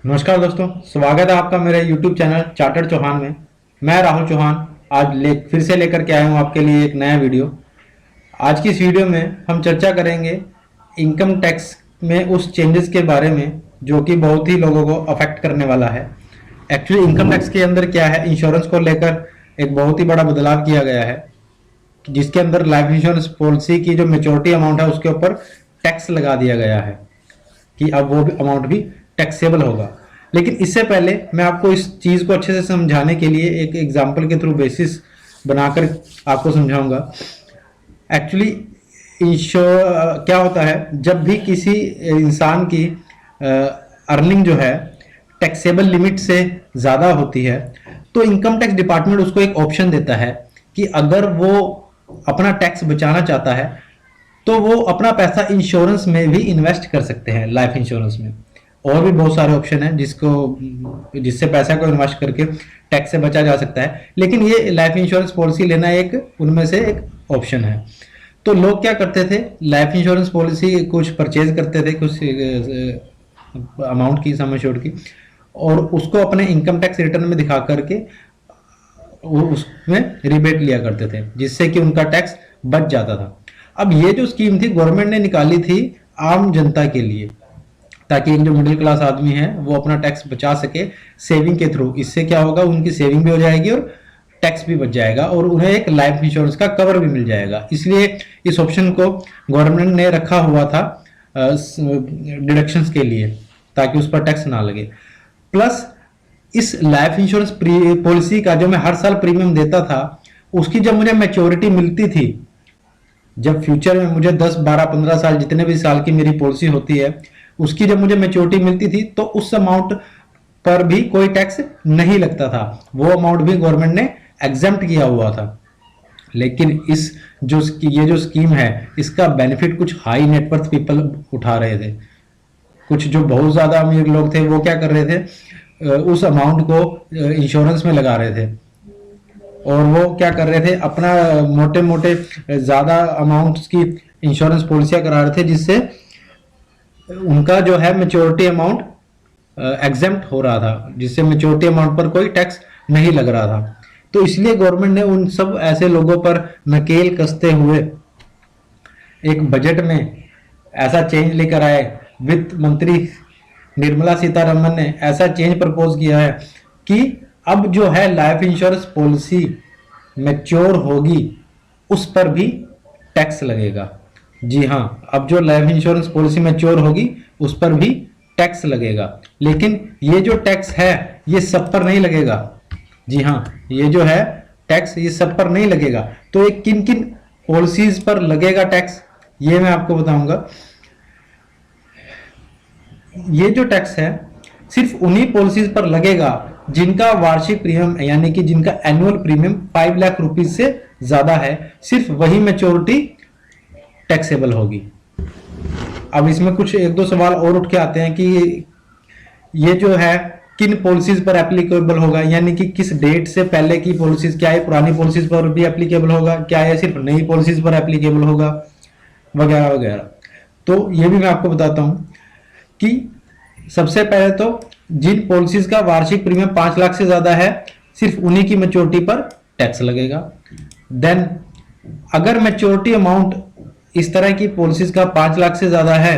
नमस्कार दोस्तों, स्वागत है आपका मेरे YouTube चैनल चार्टर्ड चौहान में। मैं राहुल चौहान आज फिर से लेकर के आया हूँ आपके लिए एक नया वीडियो। आज की इस वीडियो में हम चर्चा करेंगे इनकम टैक्स में उस चेंजेस के बारे में जो कि बहुत ही लोगों को अफेक्ट करने वाला है। एक्चुअली इनकम टैक्स के अंदर क्या है, इंश्योरेंस को लेकर एक बहुत ही बड़ा बदलाव किया गया है, जिसके अंदर लाइफ इंश्योरेंस पॉलिसी की जो मेच्योरिटी अमाउंट है उसके ऊपर टैक्स लगा दिया गया है कि अब वो भी अमाउंट भी टैक्सेबल होगा। लेकिन इससे पहले मैं आपको इस चीज़ को अच्छे से समझाने के लिए एक एग्जांपल के थ्रू बेसिस बनाकर आपको समझाऊंगा। एक्चुअली क्या होता है, जब भी किसी इंसान की अर्निंग जो है टैक्सेबल लिमिट से ज़्यादा होती है तो इनकम टैक्स डिपार्टमेंट उसको एक ऑप्शन देता है कि अगर वो अपना टैक्स बचाना चाहता है तो वो अपना पैसा इंश्योरेंस में भी इन्वेस्ट कर सकते हैं, लाइफ इंश्योरेंस में। और भी बहुत सारे ऑप्शन हैं जिससे पैसा को इन्वेस्ट करके टैक्स से बचा जा सकता है, लेकिन ये लाइफ इंश्योरेंस पॉलिसी लेना एक उनमें से एक ऑप्शन है। तो लोग क्या करते थे, लाइफ इंश्योरेंस पॉलिसी कुछ परचेज करते थे, कुछ अमाउंट की, सम एश्योर्ड की, और उसको अपने इनकम टैक्स रिटर्न में दिखा करके उसमें रिबेट लिया करते थे, जिससे कि उनका टैक्स बच जाता था। अब ये जो स्कीम थी गवर्नमेंट ने निकाली थी आम जनता के लिए, ताकि एक जो मिडिल क्लास आदमी है वो अपना टैक्स बचा सके सेविंग के थ्रू। इससे क्या होगा, उनकी सेविंग भी हो जाएगी और टैक्स भी बच जाएगा और उन्हें एक लाइफ इंश्योरेंस का कवर भी मिल जाएगा। इसलिए इस ऑप्शन को गवर्नमेंट ने रखा हुआ था डिडक्शंस के लिए, ताकि उस पर टैक्स ना लगे। प्लस इस लाइफ इंश्योरेंस पॉलिसी का जो मैं हर साल प्रीमियम देता था, उसकी जब मुझे मैच्योरिटी मिलती थी, जब फ्यूचर में मुझे 10, 12, 15 साल जितने भी साल की मेरी पॉलिसी होती है उसकी जब मुझे मैच्योरिटी मिलती थी तो उस अमाउंट पर भी कोई टैक्स नहीं लगता था, वो अमाउंट भी गवर्नमेंट ने एग्जम्प्ट किया हुआ था। लेकिन ये जो स्कीम है इसका बेनिफिट कुछ हाई नेटवर्थ पीपल उठा रहे थे। कुछ जो बहुत ज्यादा अमीर लोग थे वो क्या कर रहे थे, उस अमाउंट को इंश्योरेंस में लगा रहे थे और वो क्या कर रहे थे, अपना मोटे मोटे ज्यादा अमाउंट्स की इंश्योरेंस पॉलिसियां करा रहे थे, जिससे उनका जो है मेच्योरिटी अमाउंट एग्जेम्प्ट हो रहा था, जिससे मेच्योरिटी अमाउंट पर कोई टैक्स नहीं लग रहा था। तो इसलिए गवर्नमेंट ने उन सब ऐसे लोगों पर नकेल कसते हुए एक बजट में ऐसा चेंज लेकर आए। वित्त मंत्री निर्मला सीतारमन ने ऐसा चेंज प्रपोज किया है कि अब जो है लाइफ इंश्योरेंस पॉलिसी मैच्योर होगी उस पर भी टैक्स लगेगा। जी हाँ, अब जो लाइफ इंश्योरेंस पॉलिसी मैच्योर होगी उस पर भी टैक्स लगेगा। लेकिन ये जो टैक्स है ये सब पर नहीं लगेगा। जी हाँ, ये जो है टैक्स ये सब पर नहीं लगेगा। तो ये किन किन पॉलिसीज पर लगेगा टैक्स, ये मैं आपको बताऊंगा। ये जो टैक्स है सिर्फ उन्हीं पॉलिसीज पर लगेगा जिनका वार्षिक प्रीमियम यानी कि जिनका एनुअल प्रीमियम 5 लाख रुपीज से ज्यादा है, सिर्फ वही मैच्योरिटी टैक्सेबल होगी। अब इसमें कुछ एक दो सवाल और उठ के आते हैं कि ये जो है किन पॉलिसीज पर एप्लीकेबल होगा, यानी कि किस डेट से पहले की पॉलिसीज, क्या ये पुरानी पॉलिसीज पर भी एप्लीकेबल होगा, क्या ये सिर्फ नई पॉलिसीज पर एप्लीकेबल होगा, वगैरह वगैरह। तो ये भी मैं आपको बताता हूं कि सबसे पहले तो जिन पॉलिसीज का वार्षिक प्रीमियम 5 लाख से ज्यादा है सिर्फ उन्हीं की मैच्योरिटी पर टैक्स लगेगा। देन अगर मैच्योरिटी अमाउंट इस तरह की पॉलिसीज का 5 लाख से ज्यादा है,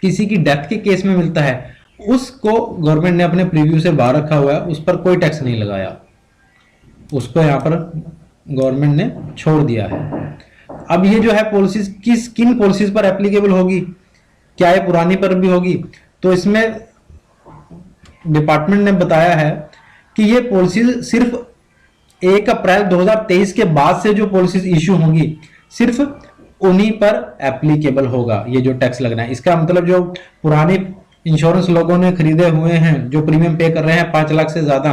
किसी की डेथ के केस में मिलता है, उसको गवर्नमेंट ने अपने प्रीव्यू से बाहर रखा हुआ है, उस पर कोई टैक्स नहीं लगाया, उसको यहाँ पर गवर्नमेंट ने छोड़ दिया है। अब ये जो है पॉलिसीज किन पॉलिसीज पर एप्लीकेबल होगी, क्या ये पुरानी पर भी होगी, तो इसमें डिपार्टमेंट ने बताया है कि ये पॉलिसीज सिर्फ 1 अप्रैल 2023 के बाद से जो पॉलिसीज इश्यू होंगी सिर्फ उन्हीं पर एप्लीकेबल होगा ये जो टैक्स लगना है। इसका मतलब जो पुरानी इंश्योरेंस लोगों ने खरीदे हुए हैं, जो प्रीमियम पे कर रहे हैं 5 लाख से ज्यादा,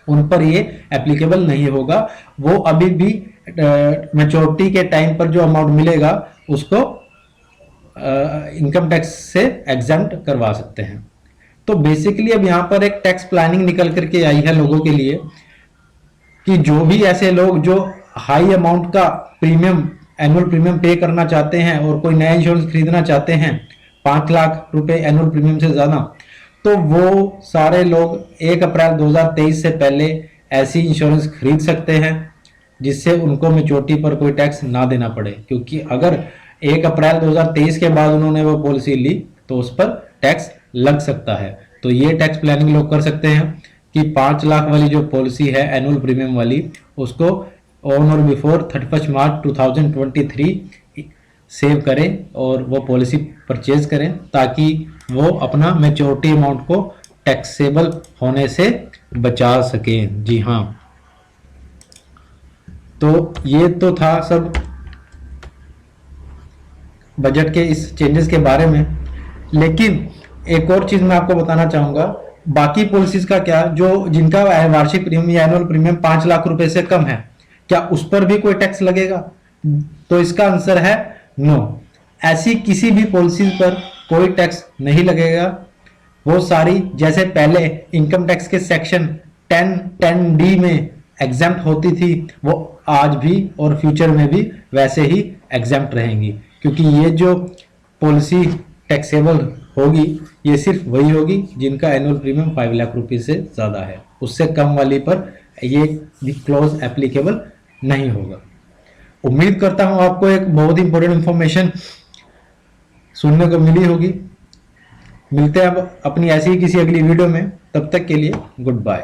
उन पर ये एप्लीकेबल नहीं होगा। वो अभी भी मैच्योरिटी के टाइम पर जो अमाउंट मिलेगा उसको इनकम टैक्स से एग्जम्प्ट करवा सकते हैं। तो बेसिकली अब यहाँ पर एक टैक्स प्लानिंग निकल करके आई है लोगों के लिए कि जो भी ऐसे लोग जो हाई अमाउंट का प्रीमियम, एनुअल प्रीमियम पे करना चाहते हैं और कोई नया इंश्योरेंस खरीदना चाहते हैं 5 लाख रुपए एनुअल प्रीमियम से ज्यादा, तो वो सारे लोग 1 अप्रैल 2023 से पहले ऐसी इंश्योरेंस खरीद सकते हैं जिससे उनको मैच्योरिटी पर कोई टैक्स ना देना पड़े, क्योंकि अगर 1 अप्रैल 2023 के बाद उन्होंने वो पॉलिसी ली तो उस पर टैक्स लग सकता है। तो ये टैक्स प्लानिंग लोग कर सकते हैं कि 5 लाख वाली जो पॉलिसी है एनुअल प्रीमियम वाली, उसको ऑन और बिफोर 31 मार्च 2023 सेव करें और वो पॉलिसी परचेज करें, ताकि वो अपना मैच्योरिटी अमाउंट को टैक्सेबल होने से बचा सकें। जी हाँ, तो ये तो था सब बजट के इस चेंजेस के बारे में। लेकिन एक और चीज मैं आपको बताना चाहूंगा, बाकी पॉलिसीज का क्या, जो जिनका वार्षिक प्रीमियम या एनुअल प्रीमियम 5 लाख रुपए से कम है, क्या उस पर भी कोई टैक्स लगेगा? तो इसका आंसर है नो। ऐसी किसी भी पॉलिसी पर कोई टैक्स नहीं लगेगा। वो सारी जैसे पहले इनकम टैक्स के सेक्शन 10(10)(d) में एग्जेम्प्ट होती थी, वो आज भी और फ्यूचर में भी वैसे ही एग्जेम्प्ट रहेंगी, क्योंकि ये जो पॉलिसी टैक्सेबल होगी ये सिर्फ वही होगी जिनका एनुअल प्रीमियम 5 लाख रुपए से ज़्यादा है। उससे कम वाली पर ये क्लॉज एप्लीकेबल नहीं होगा। उम्मीद करता हूँ आपको एक बहुत ही इंपॉर्टेंट इंफॉर्मेशन सुनने को मिली होगी। मिलते हैं अब अपनी ऐसी ही किसी अगली वीडियो में, तब तक के लिए गुड बाय।